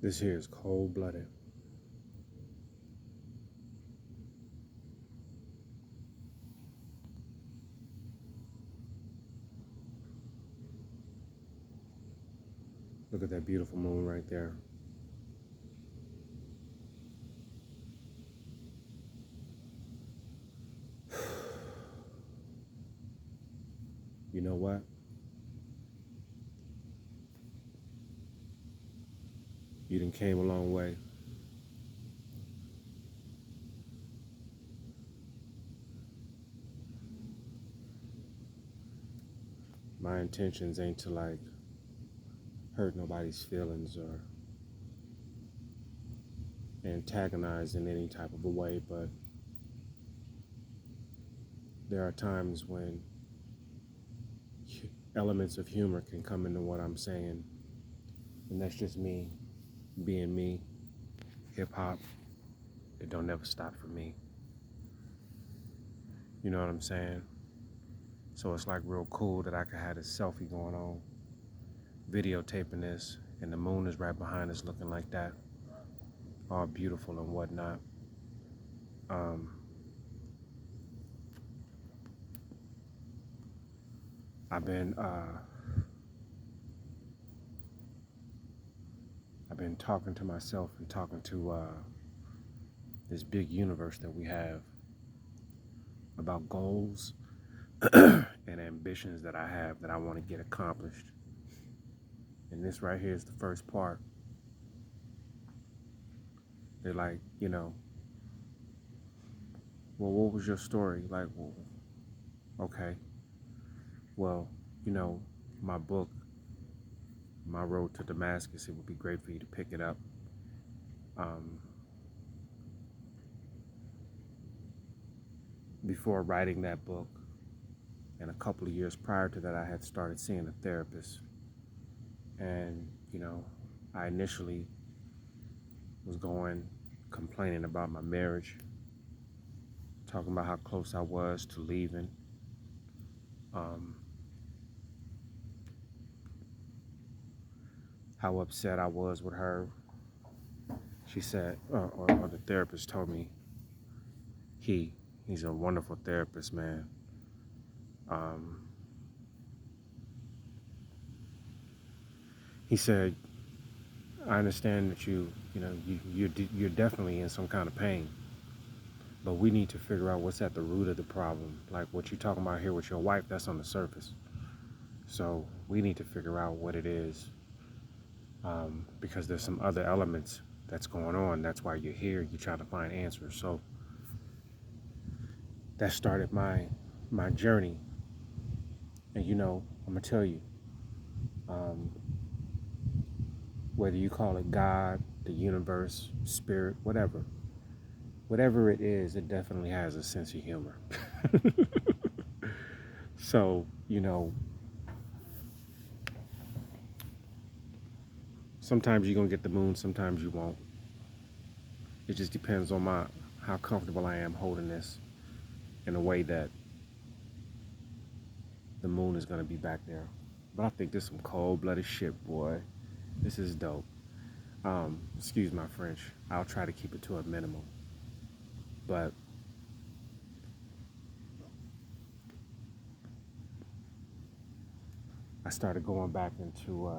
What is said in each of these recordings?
This here is cold-blooded. Look at that beautiful moon right there. You know what? You done came a long way. My intentions ain't to like hurt nobody's feelings or antagonize in any type of a way, but there are times when elements of humor can come into what I'm saying, and that's just me being me. Hip hop, it don't never stop for me. You know what I'm saying? So it's like real cool that I could have this selfie going on, videotaping this, and the moon is right behind us looking like that, all beautiful and whatnot. I've been talking to myself and talking to this big universe that we have about goals and ambitions that I have that I want to get accomplished. And this right here is the first part. They're like, well, what was your story? Like, well, okay. Well, my book, My Road to Damascus, it would be great for you to pick it up. Before writing that book, and a couple of years prior to that, I had started seeing a therapist. And, I initially was complaining about my marriage, talking about how close I was to leaving. How upset I was with her. She said, or the therapist told me, he's a wonderful therapist, man. He said, I understand that you're definitely in some kind of pain, but we need to figure out what's at the root of the problem. Like what you're talking about here with your wife, that's on the surface. So we need to figure out what it is, because there's some other elements that's going on. That's why you're here. You're trying to find answers. So that started my journey. And I'm gonna tell you, whether you call it God, the universe, spirit, whatever it is, it definitely has a sense of humor. So, sometimes you're gonna get the moon, sometimes you won't. It just depends on how comfortable I am holding this in a way that the moon is gonna be back there. But I think this is some cold-blooded shit, boy. This is dope. Excuse my French. I'll try to keep it to a minimum. But I started going back into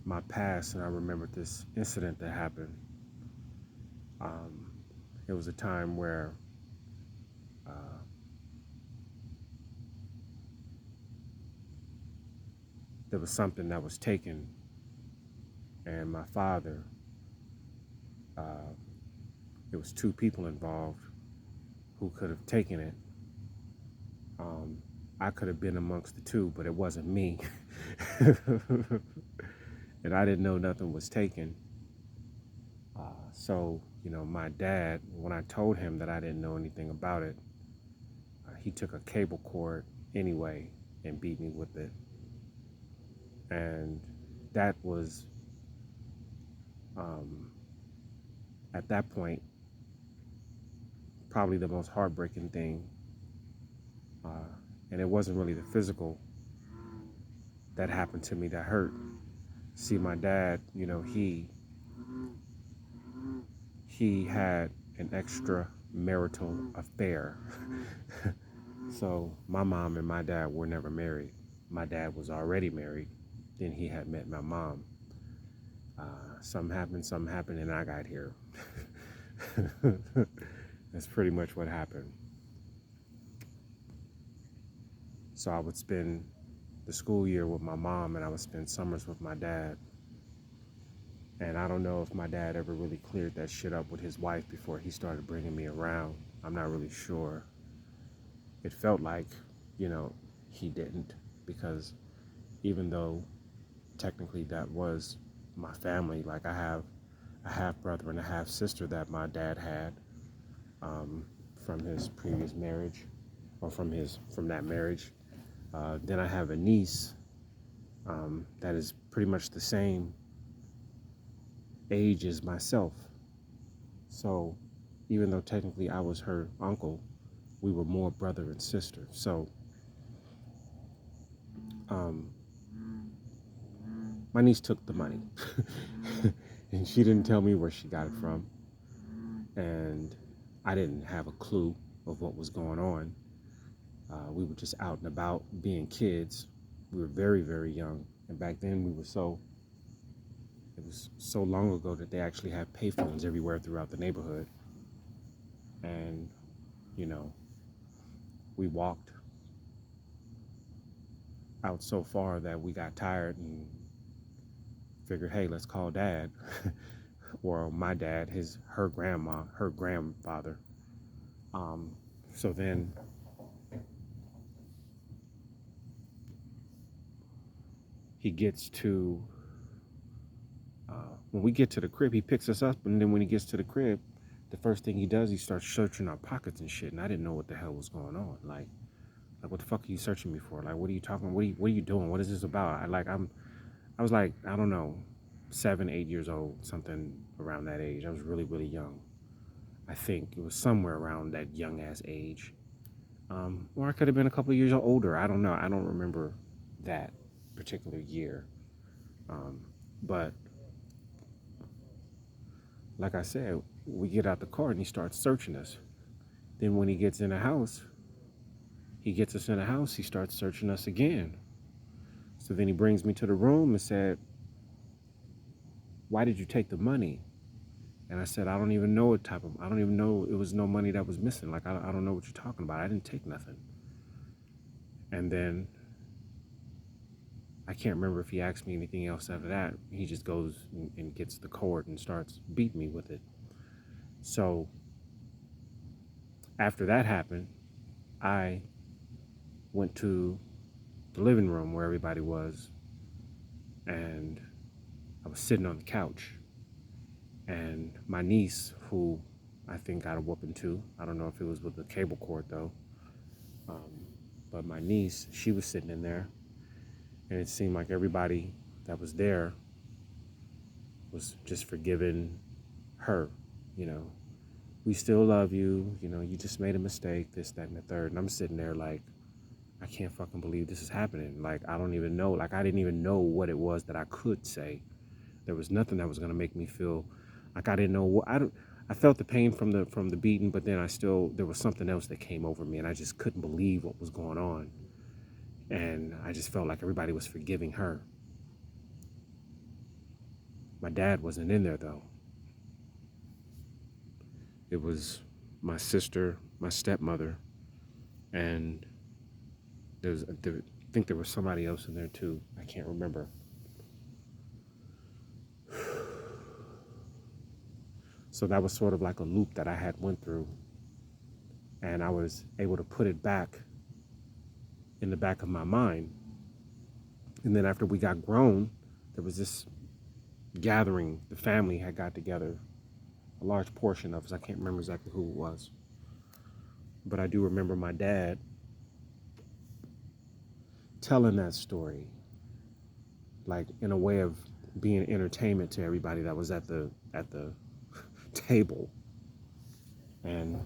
my past, and I remembered this incident that happened. It was a time where there was something that was taken, and my father, there was two people involved who could have taken it. I could have been amongst the two, but it wasn't me. And I didn't know nothing was taken. So, my dad, when I told him that I didn't know anything about it, he took a cable cord anyway and beat me with it. And that was, at that point, probably the most heartbreaking thing. And it wasn't really the physical that happened to me that hurt See, my dad, he had an extramarital affair. So my mom and my dad were never married. My dad was already married. Then he had met my mom. Something happened, and I got here. That's pretty much what happened. So I would spend the school year with my mom, and I would spend summers with my dad. And I don't know if my dad ever really cleared that shit up with his wife before he started bringing me around. I'm not really sure. It felt like, he didn't, because even though technically that was my family, like I have a half brother and a half sister that my dad had from his previous marriage, or from that marriage. Then I have a niece that is pretty much the same age as myself. So even though technically I was her uncle, we were more brother and sister. So my niece took the money and she didn't tell me where she got it from. And I didn't have a clue of what was going on. We were just out and about being kids. We were very, very young. And back then it was so long ago that they actually had payphones everywhere throughout the neighborhood. And, we walked out so far that we got tired and figured, hey, let's call Dad. Or my dad, her grandfather. So then he gets to, when we get to the crib, he picks us up, and then when he gets to the crib, the first thing he does, he starts searching our pockets and shit, and I didn't know what the hell was going on. Like what the fuck are you searching me for? Like, what are you talking? What are you doing? What is this about? I was like, I don't know, 7, 8 years old, something around that age. I was really, really young. I think it was somewhere around that young ass age. Or I could have been a couple of years older. I don't know. I don't remember that particular year. But like I said, we get out the car and he starts searching us. Then when he gets in the house, he gets us in the house, he starts searching us again. So then he brings me to the room and said, why did you take the money? And I said, I don't even know I don't even know, it was no money that was missing. Like, I don't know what you're talking about. I didn't take nothing. And then I can't remember if he asked me anything else after that. He just goes and gets the cord and starts beating me with it. So after that happened, I went to the living room where everybody was, and I was sitting on the couch. And my niece, who I think got a whooping too, I don't know if it was with the cable cord though, but my niece, she was sitting in there, and it seemed like everybody that was there was just forgiving her. We still love you, you just made a mistake, this, that, and the third. And I'm sitting there like, I can't fucking believe this is happening. Like, I don't even know. Like, I didn't even know what it was that I could say. There was nothing that was going to make me feel like I didn't know what. I felt the pain from the beating, but then there was something else that came over me, and I just couldn't believe what was going on. And I just felt like everybody was forgiving her. My dad wasn't in there though. It was my sister, my stepmother, and I think there was somebody else in there too. I can't remember. So that was sort of like a loop that I had went through, and I was able to put it back in the back of my mind. And then after we got grown, there was this gathering. The family had got together, a large portion of us. I can't remember exactly who it was, but I do remember my dad telling that story, like in a way of being entertainment to everybody that was at the table. And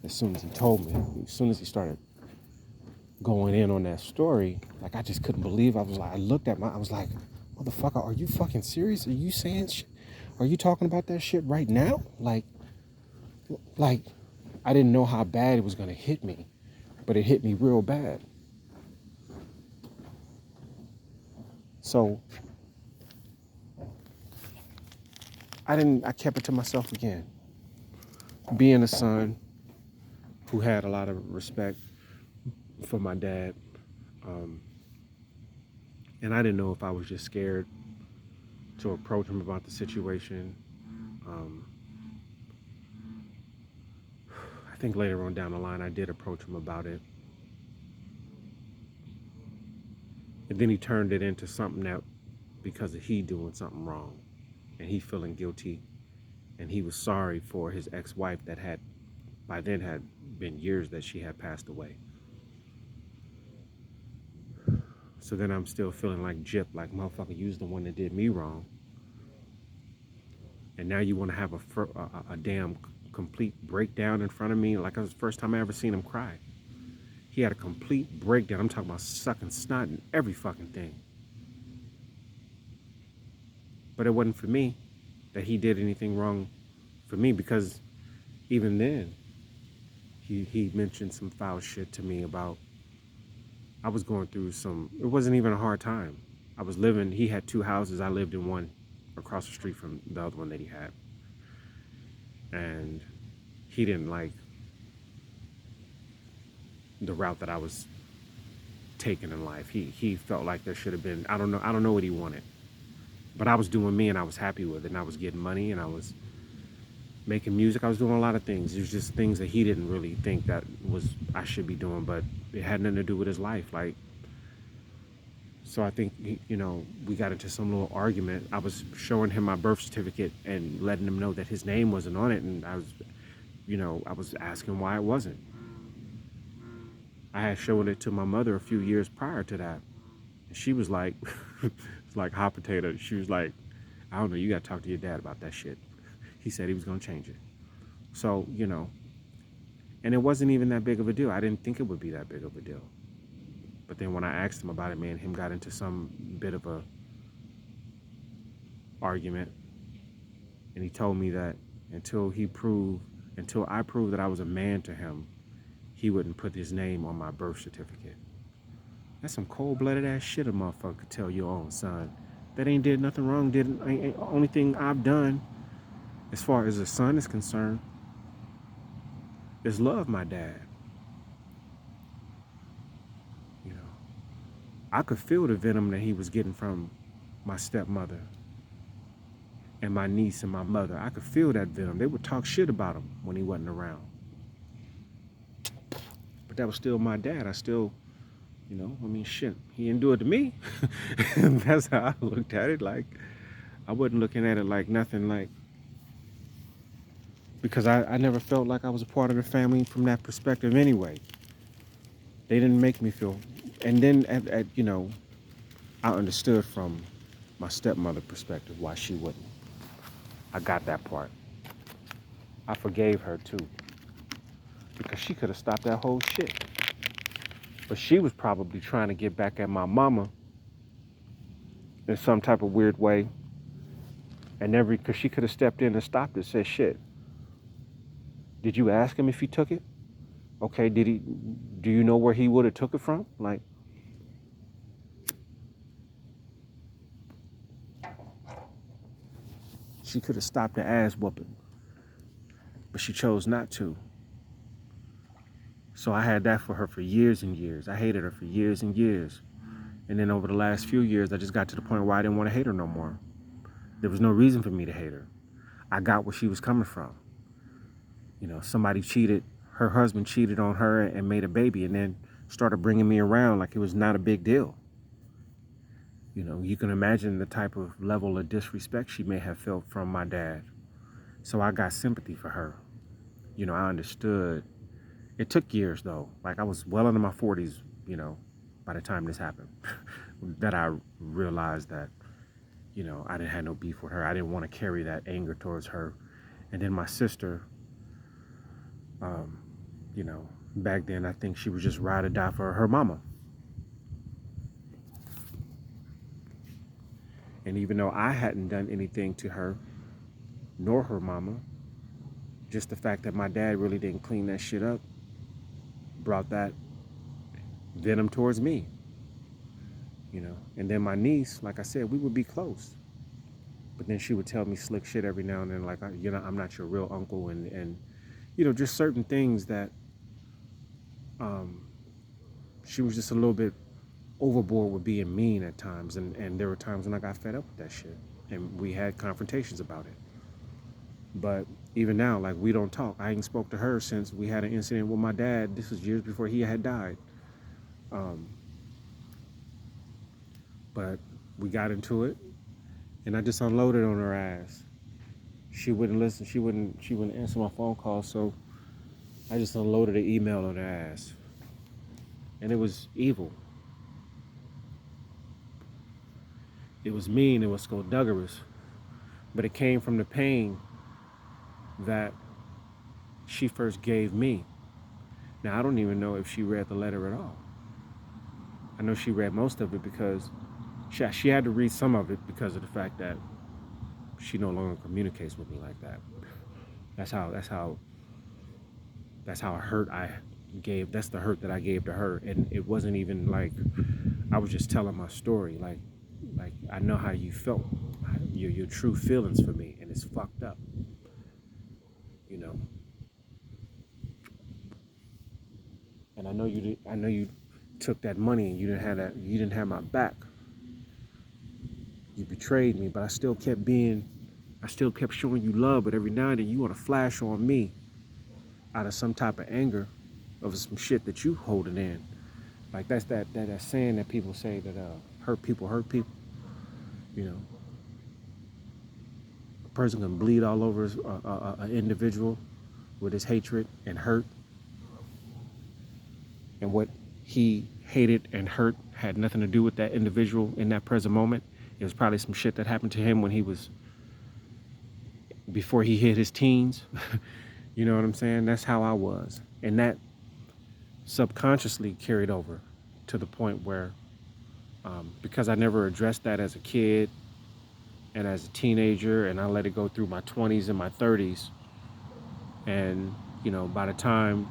as soon as he told me, as soon as he started going in on that story, like I just couldn't believe. I was like, I was like, motherfucker, are you fucking serious? Are you saying shit? Are you talking about that shit right now? Like, I didn't know how bad it was gonna hit me, but it hit me real bad. So I kept it to myself again. Being a son who had a lot of respect for my dad, um, and I didn't know if I was just scared to approach him about the situation. Um, I think later on down the line, I did approach him about it. And then he turned it into something that because of he doing something wrong and he feeling guilty and he was sorry for his ex-wife that had by then had been years that she had passed away. So then I'm still feeling like Jip, like motherfucker, you's the one that did me wrong. And now you want to have a damn complete breakdown in front of me. Like it was the first time I ever seen him cry. He had a complete breakdown. I'm talking about sucking snot and every fucking thing. But it wasn't for me that he did anything wrong for me, because even then he mentioned some foul shit to me about I was going through it wasn't even a hard time. He had two houses. I lived in one across the street from the other one that he had. And he didn't like the route that I was taking in life. He felt like there should have been, I don't know what he wanted. But I was doing me and I was happy with it, and I was getting money and I was making music. I was doing a lot of things. It was just things that he didn't really think that was I should be doing, but it had nothing to do with his life. Like, so I think, we got into some little argument. I was showing him my birth certificate and letting him know that his name wasn't on it. And I was asking why it wasn't. I had shown it to my mother a few years prior to that. And she was like, it's like hot potato. She was like, I don't know, you got to talk to your dad about that shit. He said he was going to change it. So, and it wasn't even that big of a deal. I didn't think it would be that big of a deal. But then when I asked him about it, me and him got into some bit of a argument. And he told me that until I proved that I was a man to him, he wouldn't put his name on my birth certificate. That's some cold-blooded ass shit a motherfucker could tell your own son. That ain't did nothing wrong. Only thing I've done, as far as a son is concerned, is love my dad. I could feel the venom that he was getting from my stepmother and my niece and my mother. I could feel that venom. They would talk shit about him when he wasn't around. But that was still my dad. I still, shit, he didn't do it to me. That's how I looked at it. Like, I wasn't looking at it like nothing, like, because I never felt like I was a part of the family from that perspective anyway. They didn't make me feel. And then, I understood from my stepmother perspective why she wouldn't. I got that part. I forgave her too, because she could have stopped that whole shit. But she was probably trying to get back at my mama in some type of weird way. And because she could have stepped in and stopped it, said, shit, did you ask him if he took it? Okay, do you know where he would have took it from? Like, she could have stopped the ass whooping, but she chose not to. So I had that for her for years and years. I hated her for years and years. And then over the last few years, I just got to the point where I didn't want to hate her no more. There was no reason for me to hate her. I got where she was coming from. Somebody cheated. Her husband cheated on her and made a baby, and then started bringing me around like it was not a big deal. You can imagine the type of level of disrespect she may have felt from my dad. So I got sympathy for her. I understood. It took years, though. Like, I was well into my 40s, by the time this happened, that I realized that, I didn't have no beef with her. I didn't want to carry that anger towards her. And then my sister, back then, I think she was just ride or die for her mama. And even though I hadn't done anything to her, nor her mama, just the fact that my dad really didn't clean that shit up brought that venom towards me, you know. And then my niece, like I said, we would be close. But then she would tell me slick shit every now and then, like, you know, I'm not your real uncle, and you know, just certain things that um, she was just a little bit overboard with being mean at times, and there were times when I got fed up with that shit, and we had confrontations about it. But even now, like, we don't talk. I ain't spoke to her since we had an incident with my dad. This was years before he had died. Um, but we got into it, and I just unloaded on her ass. She wouldn't listen. She wouldn't answer my phone call. So I just unloaded an email on her ass, and it was evil. It was mean. It was skullduggerous. But it came from the pain that she first gave me. Now I don't even know if she read the letter at all. I know she read most of it because she had to read some of it because of the fact that she no longer communicates with me like that. That's how that's how that's how hurt I gave. That's the hurt that I gave to her, and it wasn't even like I was just telling my story. Like I know how you felt, your true feelings for me, and it's fucked up, you know. And I know you did. I know you took that money and you didn't have that. You didn't have my back. You betrayed me, but I still kept being. I still kept showing you love, but every now and then you want to flash on me out of some type of anger of some shit that you holding in. Like that's that saying that people say that hurt people hurt people. You know, a person can bleed all over an individual with his hatred and hurt, and what he hated and hurt had nothing to do with that individual in that present moment. It was probably some shit that happened to him when he was before he hit his teens. You know what I'm saying? That's how I was, and that subconsciously carried over to the point where because I never addressed that as a kid and as a teenager, and I let it go through my 20s and my 30s, and you know, by the time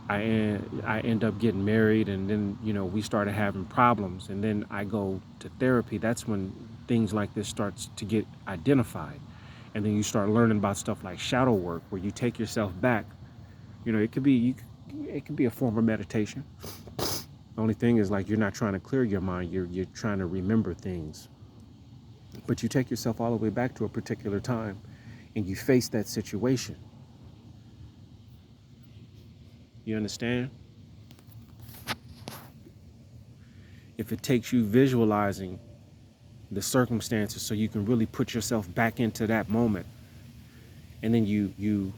I end up getting married, and then you know we started having problems, and then I go to therapy. That's when things like this starts to get identified, and then you start learning about stuff like shadow work, where you take yourself back. You know, it could be a form of meditation. The only thing is, like, you're not trying to clear your mind. You're trying to remember things, but you take yourself all the way back to a particular time, and you face that situation. You understand? If it takes you visualizing the circumstances so you can really put yourself back into that moment, and then you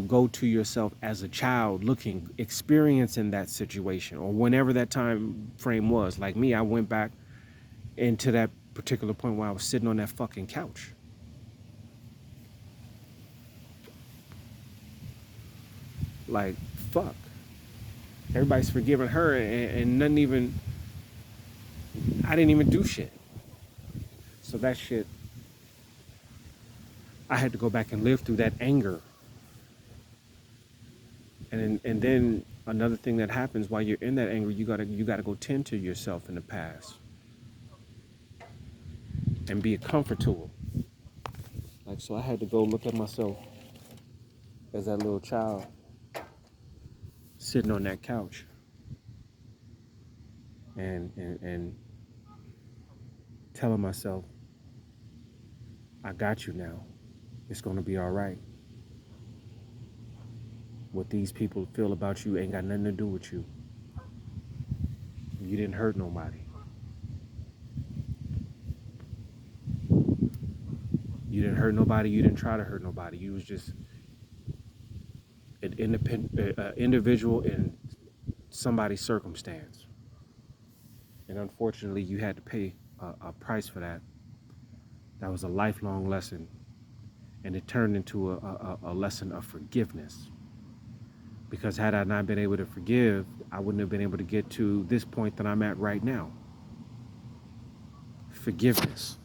go to yourself as a child looking, experiencing that situation, or whenever that time frame was. Like me, I went back into that particular point where I was sitting on that fucking couch. Like, fuck. Everybody's forgiving her, and nothing even, I didn't even do shit. So that shit, I had to go back and live through that anger. And then another thing that happens while you're in that anger, you gotta go tend to yourself in the past and be a comfort tool. Like, so I had to go look at myself as that little child sitting on that couch, and telling myself, I got you now. It's gonna be all right. What these people feel about you ain't got nothing to do with you. You didn't hurt nobody. You didn't hurt nobody. You didn't try to hurt nobody. You was just an independent individual in somebody's circumstance. And unfortunately, you had to pay a price for that. That was a lifelong lesson. And it turned into a lesson of forgiveness. Because had I not been able to forgive, I wouldn't have been able to get to this point that I'm at right now. Forgiveness.